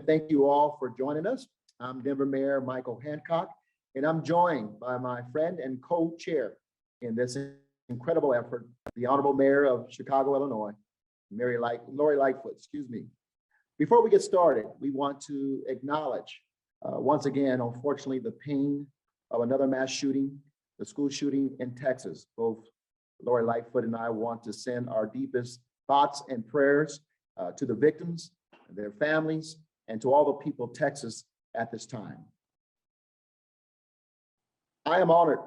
and thank you all for joining us. I'm Denver Mayor Michael Hancock, and I'm joined by my friend and co-chair in this incredible effort, the Honorable Mayor of Chicago, Illinois, Lori Lightfoot, excuse me. Before we get started, we want to acknowledge, once again, unfortunately, the pain of another mass shooting, the school shooting in Texas. Both Lori Lightfoot and I want to send our deepest thoughts and prayers to the victims, their families, and to all the people of Texas at this time. I am honored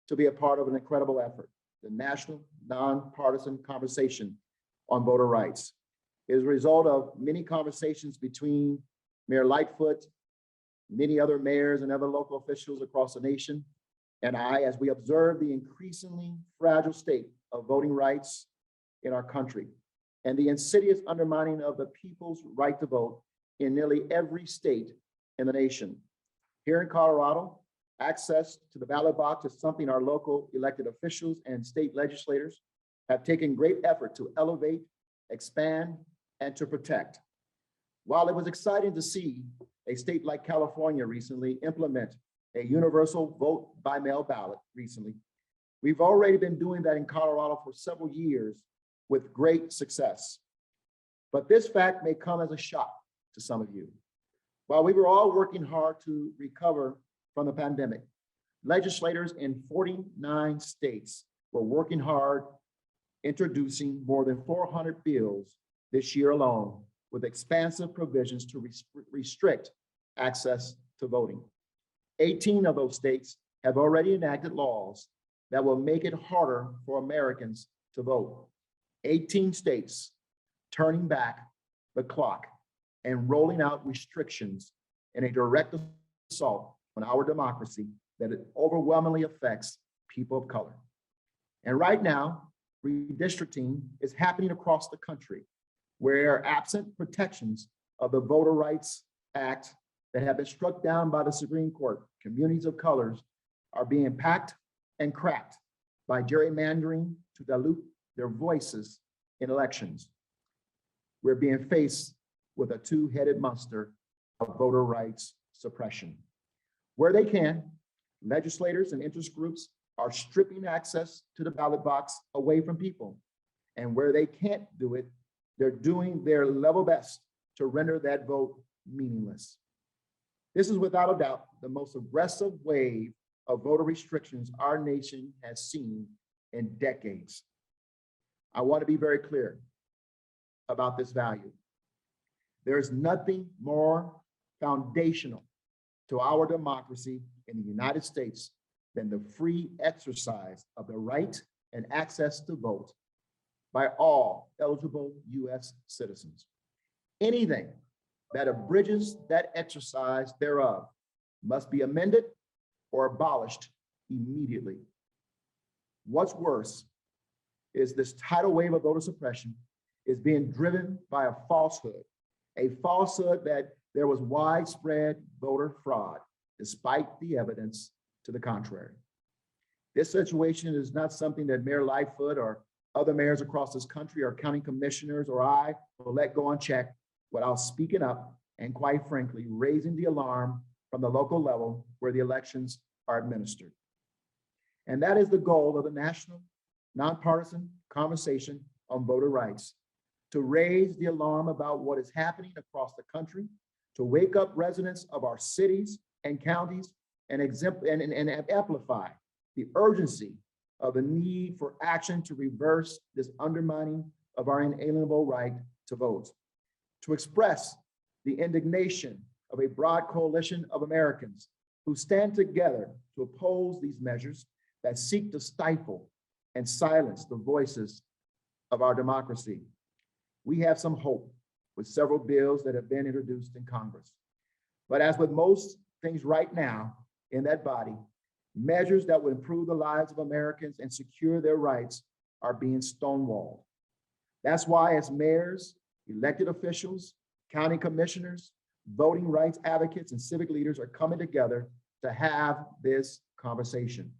to be a part of an incredible effort, the National Nonpartisan Conversation on Voter Rights. It is a result of many conversations between Mayor Lightfoot, many other mayors and other local officials across the nation, and I, as we observe the increasingly fragile state of voting rights in our country and the insidious undermining of the people's right to vote in nearly every state in the nation. Here in Colorado, access to the ballot box is something our local elected officials and state legislators have taken great effort to elevate, expand, and to protect. While it was exciting to see a state like California recently implement a universal vote by mail ballot recently, we've already been doing that in Colorado for several years with great success. But this fact may come as a shock to some of you. While we were all working hard to recover from the pandemic, legislators in 49 states were working hard, introducing more than 400 bills this year alone with expansive provisions to restrict access to voting. 18 of those states have already enacted laws that will make it harder for Americans to vote. 18 states turning back the clock and rolling out restrictions in a direct assault on our democracy that it overwhelmingly affects people of color. And right now, redistricting is happening across the country, where absent protections of the Voter Rights Act that have been struck down by the Supreme Court, communities of colors are being packed and cracked by gerrymandering to dilute their voices in elections. We're being faced with a two-headed monster of voter rights suppression. Where they can, legislators and interest groups are stripping access to the ballot box away from people. And where they can't do it, they're doing their level best to render that vote meaningless. This is without a doubt the most aggressive wave of voter restrictions our nation has seen in decades. I want to be very clear about this value. There is nothing more foundational to our democracy in the United States than the free exercise of the right and access to vote by all eligible U.S. citizens. Anything that abridges that exercise thereof must be amended or abolished immediately. What's worse is this tidal wave of voter suppression is being driven by a falsehood that there was widespread voter fraud, despite the evidence to the contrary. This situation is not something that Mayor Lightfoot or other mayors across this country or county commissioners or I will let go unchecked without speaking up and, quite frankly, raising the alarm from the local level where the elections are administered. And that is the goal of the National Nonpartisan Conversation on Voter Rights, to raise the alarm about what is happening across the country, to wake up residents of our cities and counties and amplify the urgency of the need for action to reverse this undermining of our inalienable right to vote, to express the indignation of a broad coalition of Americans who stand together to oppose these measures that seek to stifle and silence the voices of our democracy. We have some hope with several bills that have been introduced in Congress. But as with most things right now in that body, measures that would improve the lives of Americans and secure their rights are being stonewalled. That's why, as mayors, elected officials, county commissioners, voting rights advocates, and civic leaders are coming together to have this conversation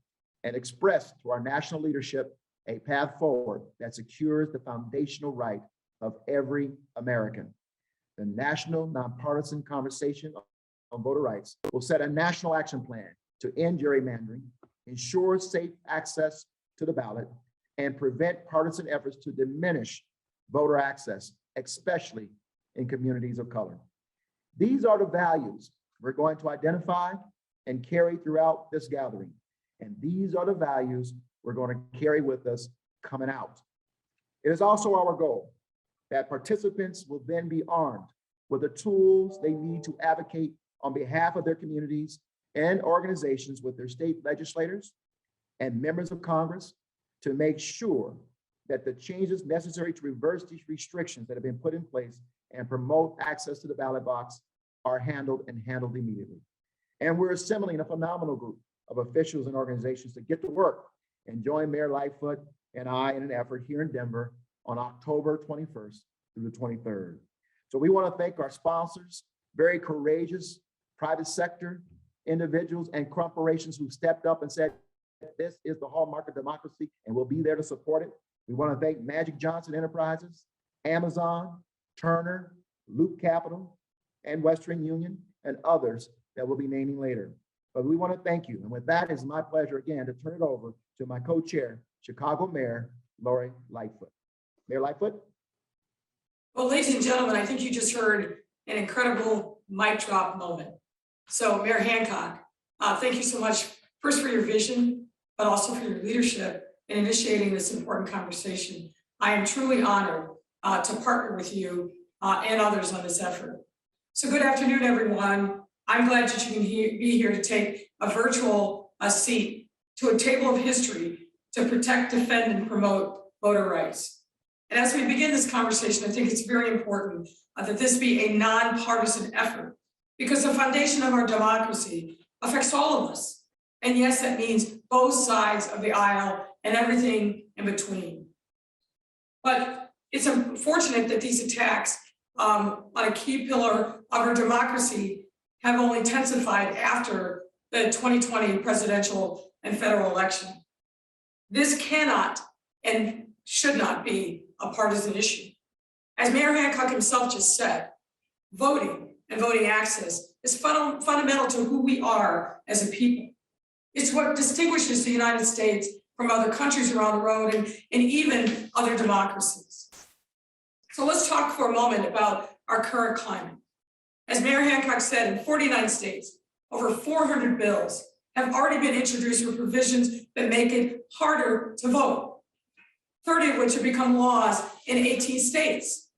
and express to our national leadership a path forward that secures the foundational right of every American. the National Nonpartisan Conversation on Voter Rights will set a national action plan to end gerrymandering, ensure safe access to the ballot, and prevent partisan efforts to diminish voter access, especially in communities of color. These are the values we're going to identify and carry throughout this gathering. And these are the values we're going to carry with us coming out. It is also our goal that participants will then be armed with the tools they need to advocate on behalf of their communities and organizations with their state legislators and members of Congress to make sure that the changes necessary to reverse these restrictions that have been put in place and promote access to the ballot box are handled immediately. And we're assembling a phenomenal group of officials and organizations to get to work and join Mayor Lightfoot and I in an effort here in Denver on October 21st through the 23rd. So we want to thank our sponsors, very courageous private sector individuals and corporations who stepped up and said, this is the hallmark of democracy and we'll be there to support it. We want to thank Magic Johnson Enterprises, Amazon, Turner, Loop Capital, and Western Union, and others that we'll be naming later. But we want to thank you. And with that, it's my pleasure again to turn it over to my co-chair, Chicago Mayor Lori Lightfoot. Mayor Lightfoot. Well, ladies and gentlemen, I think you just heard an incredible mic drop moment. So Mayor Hancock, thank you so much, first for your vision, but also for your leadership in initiating this important conversation. I am truly honored to partner with you and others on this effort. So good afternoon, everyone. I'm glad that you can be here to take a virtual seat to a table of history to protect, defend, and promote voter rights. And as we begin this conversation, I think it's very important that this be a nonpartisan effort, because the foundation of our democracy affects all of us. And yes, that means both sides of the aisle and everything in between. But it's unfortunate that these attacks on a key pillar of our democracy have only intensified after the 2020 presidential and federal election. This cannot and should not be a partisan issue. As Mayor Hancock himself just said, voting and voting access is fundamental to who we are as a people. It's what distinguishes the United States from other countries around the world and even other democracies. So let's talk for a moment about our current climate. As Mayor Hancock said, in 49 states, over 400 bills have already been introduced with provisions that make it harder to vote, 30 of which have become laws in 18 states.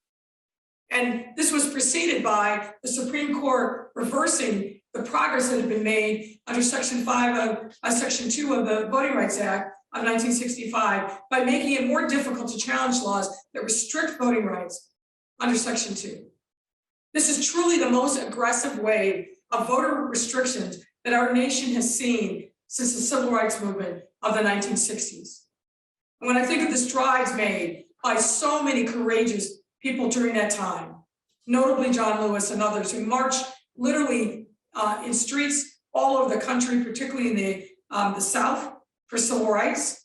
And this was preceded by the Supreme Court reversing the progress that had been made under Section 5 of Section 2 of the Voting Rights Act of 1965 by making it more difficult to challenge laws that restrict voting rights under Section 2. This is truly the most aggressive wave of voter restrictions that our nation has seen since the civil rights movement of the 1960s. And when I think of the strides made by so many courageous people during that time, notably John Lewis and others who marched literally in streets all over the country, particularly in the South, for civil rights,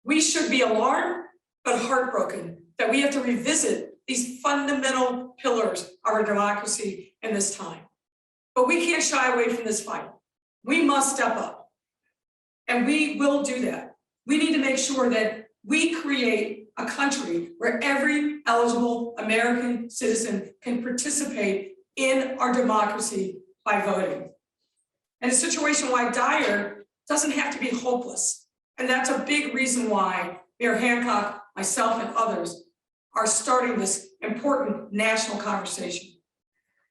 we should be alarmed but heartbroken that we have to revisit these fundamental pillars of our democracy in this time. But we can't shy away from this fight. We must step up, and we will do that. We need to make sure that we create a country where every eligible American citizen can participate in our democracy by voting. And a situation like dire doesn't have to be hopeless. And that's a big reason why Mayor Hancock, myself, and others are starting this important national conversation.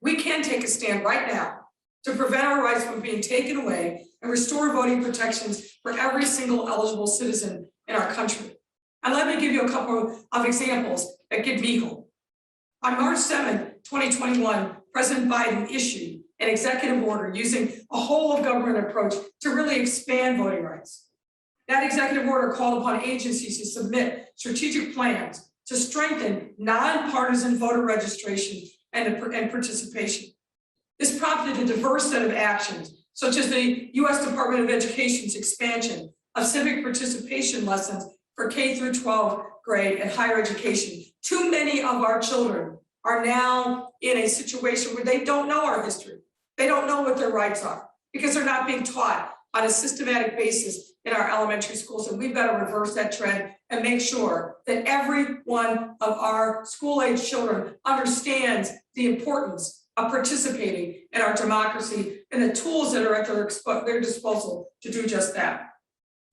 We can take a stand right now to prevent our rights from being taken away and restore voting protections for every single eligible citizen in our country. And let me give you a couple of examples that give me hope. On March 7, 2021, President Biden issued an executive order using a whole of government approach to really expand voting rights. That executive order called upon agencies to submit strategic plans to strengthen nonpartisan voter registration and participation. This prompted a diverse set of actions, such as the U.S. Department of Education's expansion of civic participation lessons for K through 12 grade and higher education. Too many of our children are now in a situation where they don't know our history. They don't know what their rights are because they're not being taught on a systematic basis in our elementary schools. And we've got to reverse that trend and make sure that every one of our school-age children understands the importance of participating in our democracy and the tools that are at their disposal to do just that.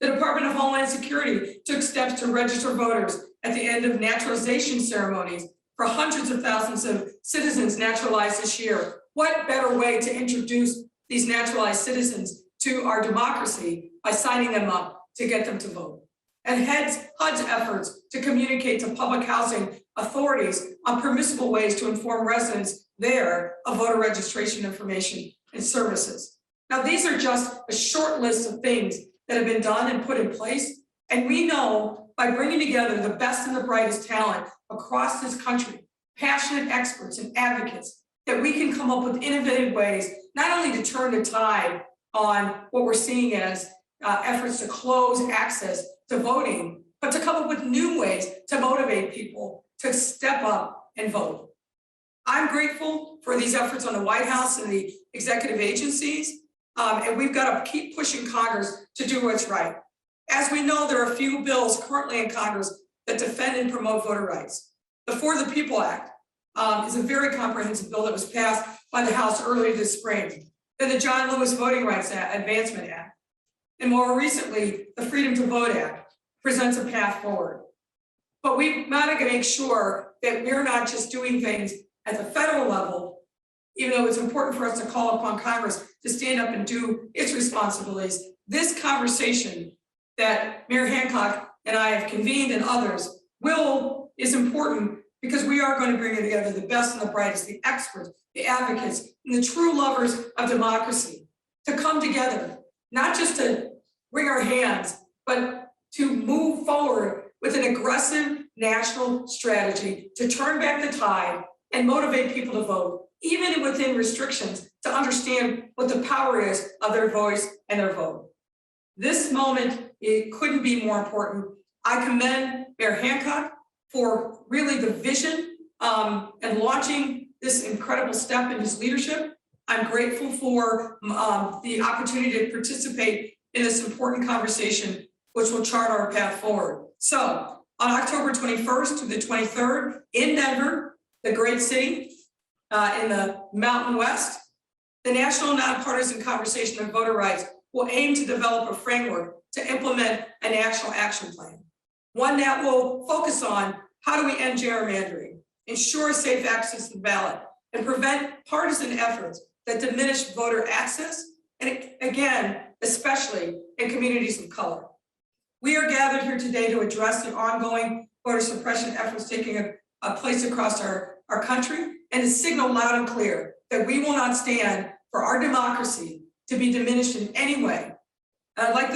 The Department of Homeland Security took steps to register voters at the end of naturalization ceremonies for hundreds of thousands of citizens naturalized this year. What better way to introduce these naturalized citizens to our democracy by signing them up to get them to vote? And HUD's efforts to communicate to public housing authorities on permissible ways to inform residents there of voter registration information and services. Now, these are just a short list of things that have been done and put in place. And we know by bringing together the best and the brightest talent across this country, passionate experts and advocates, that we can come up with innovative ways, not only to turn the tide on what we're seeing as efforts to close access to voting, but to come up with new ways to motivate people to step up and vote. I'm grateful for these efforts on the White House and the executive agencies, and we've got to keep pushing Congress to do what's right. As we know, there are a few bills currently in Congress that defend and promote voter rights. The For the People Act is a very comprehensive bill that was passed by the House earlier this spring. Then the John Lewis Voting Rights Advancement Act. And more recently, the Freedom to Vote Act presents a path forward. But we've got to make sure that we're not just doing things at the federal level, even though it's important for us to call upon Congress to stand up and do its responsibilities. This conversation that Mayor Hancock and I have convened and others is important because we are going to bring together the best and the brightest, the experts, the advocates, and the true lovers of democracy to come together, not just to wring our hands, but to move forward with an aggressive national strategy to turn back the tide and motivate people to vote, even within restrictions, to understand what the power is of their voice and their vote. This moment, it couldn't be more important. I commend Mayor Hancock for really the vision and launching this incredible step in his leadership. I'm grateful for the opportunity to participate in this important conversation, which will chart our path forward. So on October 21st to the 23rd in Denver, the great city in the Mountain West, the National Nonpartisan Conversation on Voter Rights will aim to develop a framework to implement a national action plan. One that will focus on how do we end gerrymandering, ensure safe access to the ballot, and prevent partisan efforts that diminish voter access, and again, especially in communities of color. We are gathered here today to address the ongoing voter suppression efforts taking place across our country, and to signal loud and clear that we will not stand for our democracy to be diminished in any way. And I'd like